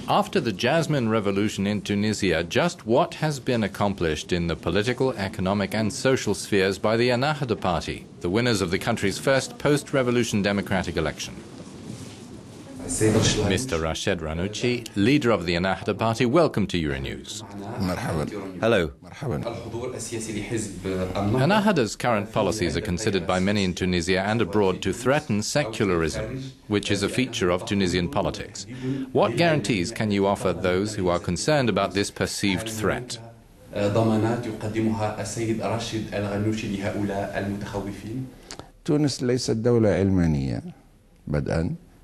After the Jasmine Revolution in Tunisia, just what has been accomplished in the political, economic and social spheres by the Ennahdha party, the winners of the country's first post-revolution democratic election? Mr. Rashed Ghannoushi, leader of the Ennahdha party, welcome to Euronews. Hello. Ennahdha's current policies are considered by many in Tunisia and abroad to threaten secularism, which is a feature of Tunisian politics. What guarantees can you offer those who are concerned about this perceived threat?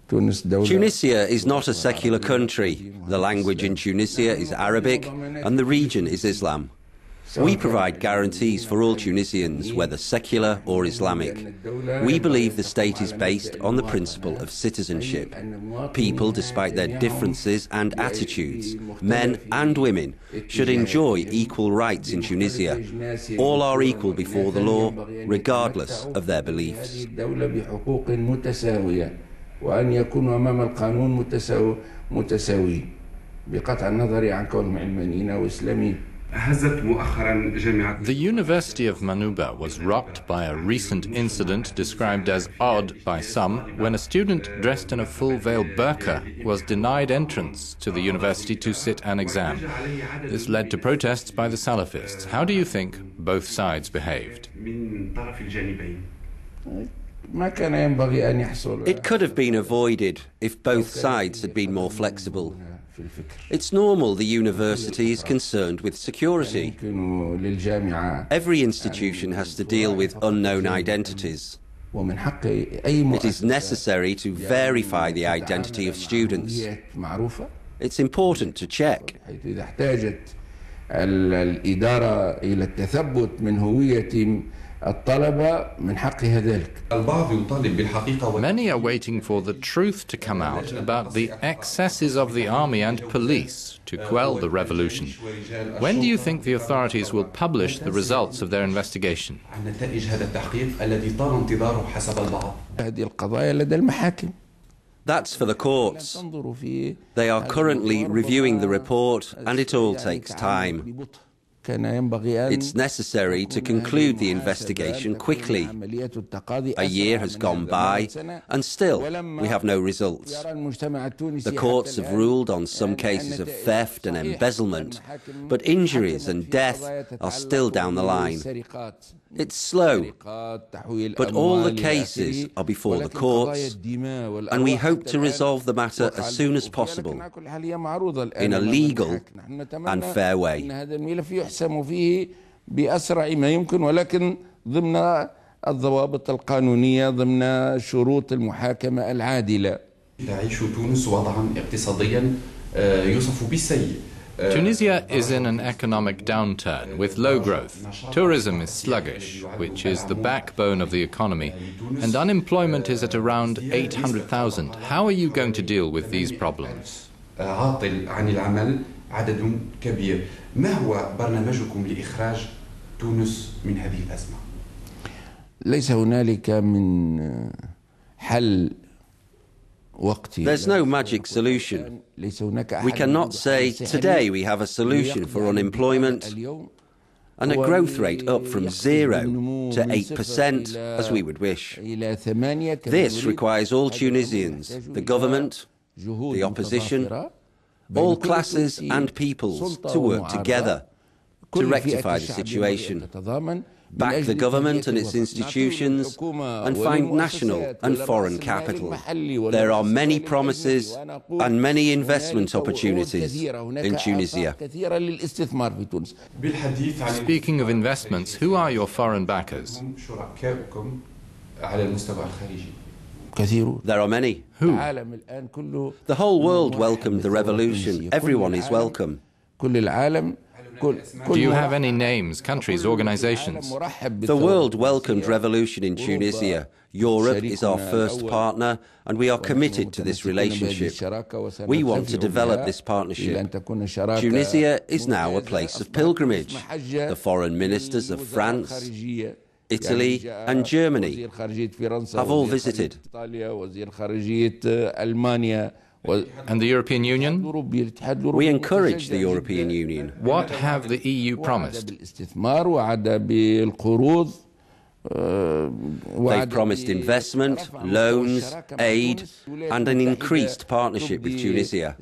Tunisia is not a secular country. The language in Tunisia is Arabic and the region is Islam. We provide guarantees for all Tunisians, whether secular or Islamic. We believe the state is based on the principle of citizenship. People, despite their differences and attitudes, men and women, should enjoy equal rights in Tunisia. All are equal before the law, regardless of their beliefs. وأن يكونوا أمام القانون متساويين بقطع النظر عن كونهم علمانيين أو إسلاميين. The University of Manuba was rocked by a recent incident described as odd by some when a student dressed in a full-veil burqa was denied entrance to the university to sit an exam. This led to protests by the Salafists. How do you think both sides behaved? It could have been avoided if both sides had been more flexible. It's normal the university is concerned with security. Every institution has to deal with unknown identities. It is necessary to verify the identity of students. It's important to check. Many are waiting for the truth to come out about the excesses of the army and police to quell the revolution. When do you think the authorities will publish the results of their investigation? That's for the courts. They are currently reviewing the report, and it all takes time. It's necessary to conclude the investigation quickly. A year has gone by, and still we have no results. The courts have ruled on some cases of theft and embezzlement, but injuries and death are still down the line. It's slow, but all the cases are before the courts, and we hope to resolve the matter as soon as possible, in a legal and fair way. الضوابط القانونية ضمن شروط المحاكمة العادلة. تعيش تونس وضعا اقتصاديا يوصف بالسيء. Tunisia is in an economic downturn with low growth. Tourism is sluggish, which is the backbone of the economy, and unemployment is at around 800,000. How are you going to deal with these problems? عاطل عن العمل عدد كبير. ما هو برنامجكم لإخراج تونس من هذه الأزمة؟ ليس هنالك من حل. There's no magic solution. We cannot say, today we have a solution for unemployment and a growth rate up from 0 to 8%, as we would wish. This requires all Tunisians, the government, the opposition, all classes and peoples to work together to rectify the situation, back the government and its institutions, and find national and foreign capital. There are many promises and many investment opportunities in Tunisia. Speaking of investments, who are your foreign backers? There are many. Who? The whole world welcomed the revolution. Everyone is welcome. Do you have any names, countries, organizations? The world welcomed revolution in Tunisia. Europe is our first partner, and we are committed to this relationship. We want to develop this partnership. Tunisia is now a place of pilgrimage. The foreign ministers of France, Italy and Germany have all visited. And the European Union? We encourage the European Union. What have the EU promised? They've promised investment, loans, aid, and an increased partnership with Tunisia.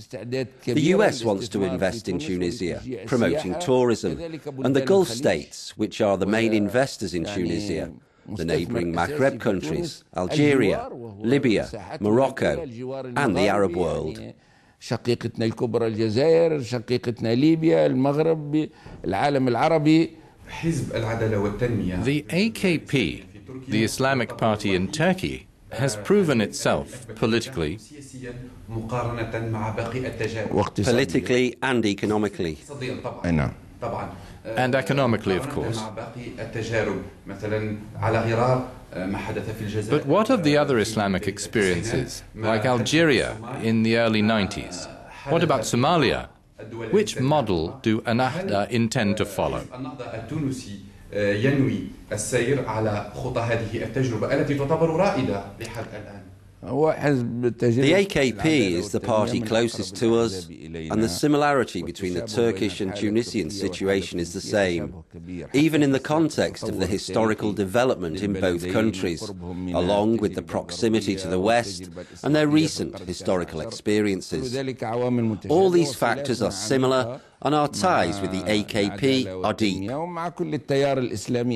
The US wants to invest in Tunisia, promoting tourism, and the Gulf states, which are the main investors in Tunisia, the neighbouring Maghreb countries, Algeria, Libya, Morocco, and the Arab world. شقيقتنا الكبرى الجزائر، شقيقتنا ليبيا، المغرب، العالم العربي. The AKP, the Islamic Party in Turkey, has proven itself politically and economically. And economically, of course. But what of the other Islamic experiences, like Algeria in the early 90s? What about Somalia? Which model do Ennahdha intend to follow? The AKP is the party closest to us, and the similarity between the Turkish and Tunisian situation is the same, even in the context of the historical development in both countries, along with the proximity to the West and their recent historical experiences. All these factors are similar, and our ties with the AKP are deep.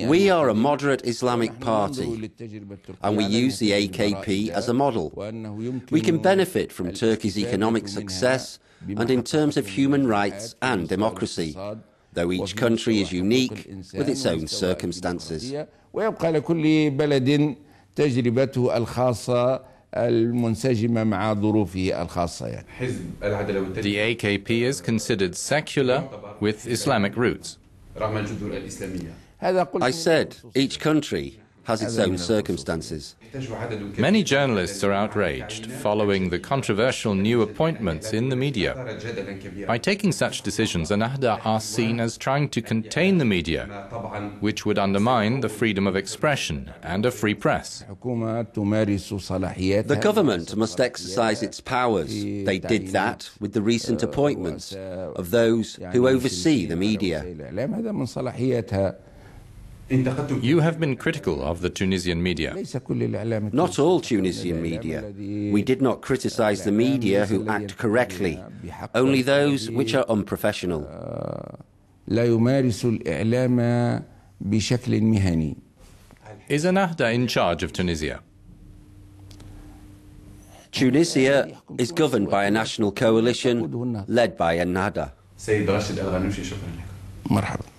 We are a moderate Islamic party, and we use the AKP as a model. We can benefit from Turkey's economic success and in terms of human rights and democracy, though each country is unique with its own circumstances. The AKP is considered secular with Islamic roots. I said each country has its own circumstances. Many journalists are outraged following the controversial new appointments in the media. By taking such decisions, Ennahdha are seen as trying to contain the media, which would undermine the freedom of expression and a free press. The government must exercise its powers. They did that with the recent appointments of those who oversee the media. You have been critical of the Tunisian media. Not all Tunisian media. We did not criticize the media who act correctly, only those which are unprofessional. Is Ennahdha in charge of Tunisia? Tunisia is governed by a national coalition led by Ennahdha. مرحبا.